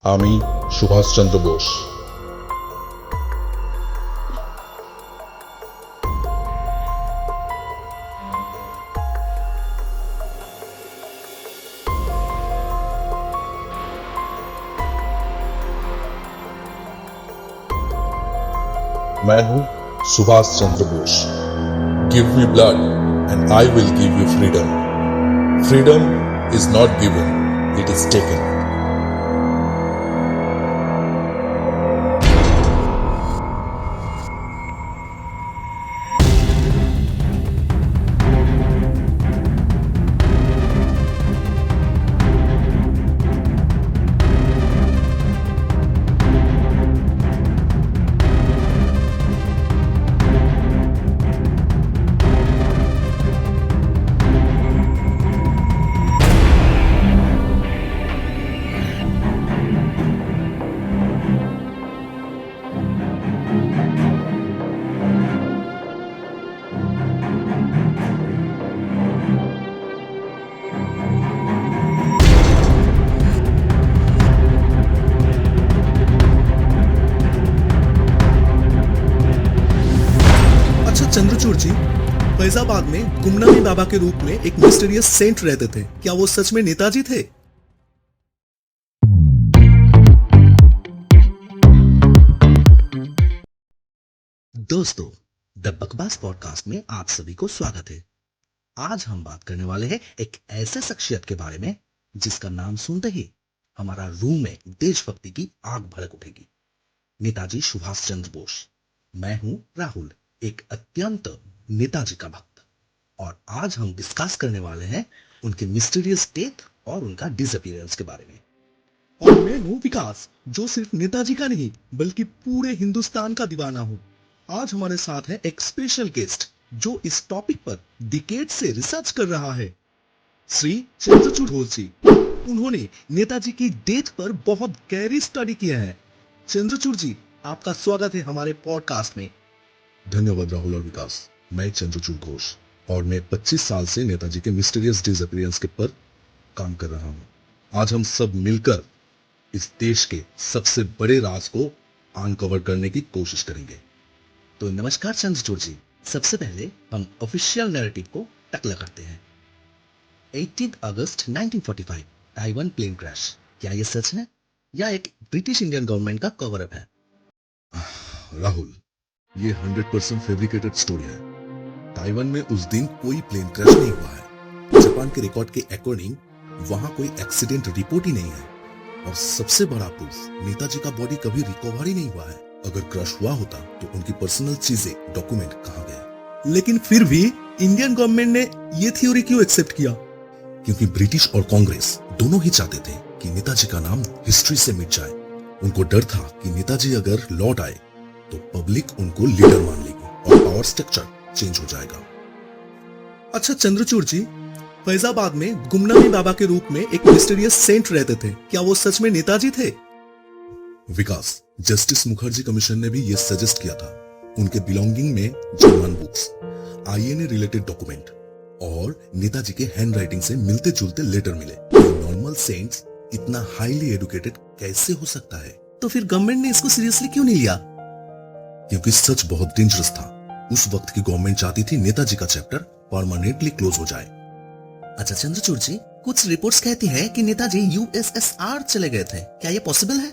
আমি সুভাষচন্দ্র বোস। मैं हूं Subhash Chandra Bose. Give me blood and I will give you freedom. Freedom is not given, it is taken. Chandrachud ji, Faizabad में गुमनामी बाबा के रूप में एक मिस्टीरियस सेंट रहते थे। क्या वो सच में नेताजी थे? दोस्तों, द बकवास पॉडकास्ट में आप सभी को स्वागत है। आज हम बात करने वाले हैं एक ऐसे शख्सियत के बारे में जिसका नाम सुनते ही हमारा रूह में देशभक्ति की आग भड़क उठेगी। नेताजी सुभाष चंद्र बोस। मैं हूं राहुल, एक अत्यंत नेताजी का भक्त, और आज हम डिस्कस करने वाले हैं उनके मिस्टीरियस डेथ और उनका डिसअपीयरेंस के बारे में। और मैं हूं विकास, जो सिर्फ नेताजी का नहीं बल्कि पूरे हिंदुस्तान का दीवाना हूं। आज हमारे साथ है एक स्पेशल गेस्ट जो इस टॉपिक पर डिकेड से रिसर्च कर रहा है, श्री चंद्रचूड़ घोष जी। उन्होंने नेताजी की डेथ पर बहुत गहरी स्टडी किया है। चंद्रचूड़ जी, आपका स्वागत है हमारे पॉडकास्ट में। धन्यवाद राहुल और विकास। मैं चंद्रचूड़ घोष और मैं 25 साल से नेताजी के मिस्टीरियस डिसअपीयरेंस के पर काम कर रहा हूं। आज हम सब मिलकर इस देश के सबसे बड़े राज को अनकवर करने की कोशिश करेंगे। तो नमस्कार चंद्रचूड़ जी, सबसे पहले हम ऑफिशियल नैरेटिव को टकला करते हैं। 18 अगस्त 1945 ताइवान प्लेन क्रैश। क्या यह सच है या एक ब्रिटिश इंडियन गवर्नमेंट का कवर अप है? राहुल, ये 100% फैब्रिकेटेड स्टोरी है। ताइवान में उस दिन कोई प्लेन क्रैश नहीं हुआ है। जापान के रिकॉर्ड के अकॉर्डिंग वहां कोई एक्सीडेंट रिपोर्ट ही नहीं है। और सबसे बड़ा प्रूफ, नेताजी का बॉडी कभी रिकवर ही नहीं हुआ है। अगर क्रैश हुआ होता तो उनकी पर्सनल चीजें, डॉक्यूमेंट कहां गए? लेकिन फिर भी इंडियन गवर्नमेंट ने ये थ्योरी क्यों एक्सेप्ट किया? क्योंकि ब्रिटिश और कांग्रेस दोनों ही चाहते थे कि नेताजी का नाम हिस्ट्री से मिट जाए। उनको डर था कि नेताजी अगर लौट आए तो पब्लिक उनको लीडर मान लेगी और पावर स्ट्रक्चर चेंज हो जाएगा। अच्छा चंद्रचूड़ जी, फैजाबाद में गुमनामी बाबा के रूप में एक मिस्टीरियस सेंट रहते थे। क्या वो सच में नेताजी थे? विकास, जस्टिस मुखर्जी कमीशन ने भी ये सजेस्ट किया था। उनके बिलोंगिंग में German books, INA related document और नेताजी के हैंड राइटिंग से मिलते जुलते लेटर मिले। नॉर्मल सेंट्स इतना हाईली एडुकेटेड कैसे हो सकता है? तो फिर गवर्नमेंट ने इसको सीरियसली क्यों नहीं लिया? क्योंकि सच बहुत डेंजरस था। उस वक्त की गवर्नमेंट चाहती थी नेताजी का चैप्टर परमानेंटली क्लोज हो जाए। अच्छा चंद्रचूड़ जी, कुछ रिपोर्ट्स कहती हैं कि नेताजी यूएसएसआर चले गए थे। क्या ये पॉसिबल है?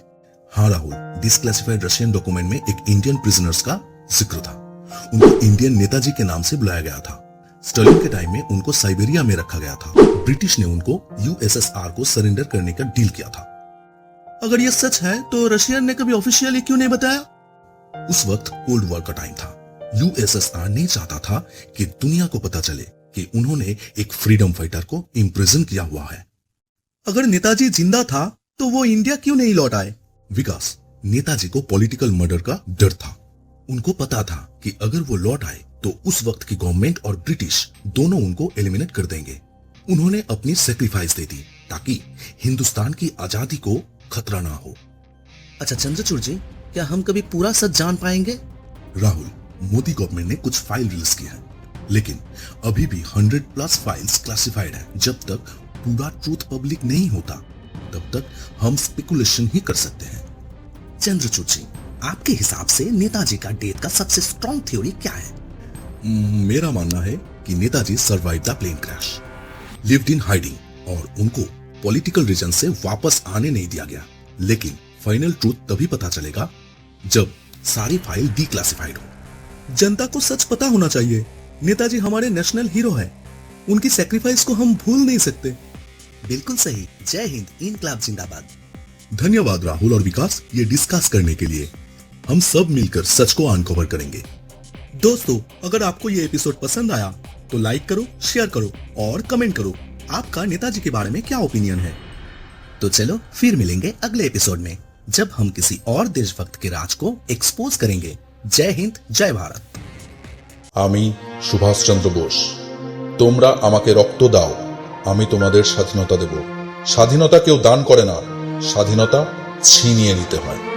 हाँ राहुल, डिसक्लासिफाइड रशियन डॉक्यूमेंट में एक इंडियन प्रिजनर्स का जिक्र था। उनको इंडियन नेताजी के नाम से बुलाया गया था। स्टालिन के टाइम में उनको साइबेरिया में रखा गया था। ब्रिटिश ने उनको यूएसएसआर को सरेंडर करने का डील किया था। अगर ये सच है तो रशियन ने कभी ऑफिशियली क्यों नहीं बताया? उस वक्त कोल्ड वॉर का टाइम था। यूएसएसआर नहीं चाहता था कि दुनिया को पता चले कि उन्होंने एक फ्रीडम फाइटर को इम्प्रिजन किया हुआ है। अगर नेताजी जिंदा था तो वो इंडिया क्यों नहीं लौट आए? विकास, नेताजी को पॉलिटिकल मर्डर का डर था। उनको पता था कि अगर वो लौट आए तो उस वक्त की गवर्नमेंट और ब्रिटिश दोनों उनको एलिमिनेट कर देंगे। उन्होंने अपनी सेक्रीफाइस दे दी ताकि हिंदुस्तान की आजादी को खतरा ना हो। अच्छा चंद्रचूड़ जी, क्या हम कभी पूरा सच जान पाएंगे? राहुल, मोदी गवर्नमेंट ने कुछ फाइल रिलीज की है, लेकिन अभी भी 100+ फाइल्स क्लासिफाइड है। जब तक पूरा ट्रूथ पब्लिक नहीं होता तब तक हम स्पेकुलेशन ही कर सकते हैं। चंद्रचूड़ जी, आपके हिसाब से नेताजी का डेथ का सबसे स्ट्रॉन्ग थ्योरी क्या है? मेरा मानना है कि Netaji survive the plane crash, lived in hiding, और उनको पॉलिटिकल रीजन से वापस आने नहीं दिया गया। लेकिन फाइनल ट्रूथ तभी पता चलेगा जब सारी फाइल डीक्लासिफाइड हो। जनता को सच पता होना चाहिए। नेताजी हमारे नेशनल हीरो है, उनकी सैक्रिफाइस को हम भूल नहीं सकते। बिल्कुल सही। जय हिंद, इनकलाब जिंदाबाद। धन्यवाद राहुल और विकास, ये डिस्कस करने के लिए। हम सब मिलकर सच को अनकवर करेंगे। दोस्तों, अगर आपको ये एपिसोड पसंद आया तो लाइक करो, शेयर करो और कमेंट करो आपका नेताजी के बारे में क्या ओपिनियन है। तो चलो फिर मिलेंगे अगले एपिसोड में, जब हम किसी और देशभक्त के राज को एक्सपोज करेंगे। जय हिंद, जय भारत। আমি সুভাষচন্দ্র বোস। তোমরা আমাকে রক্ত দাও, আমি তোমাদের স্বাধীনতা দেব। স্বাধীনতা কেউ দান করে না, স্বাধীনতা ছিনিয়ে নিতে হয়।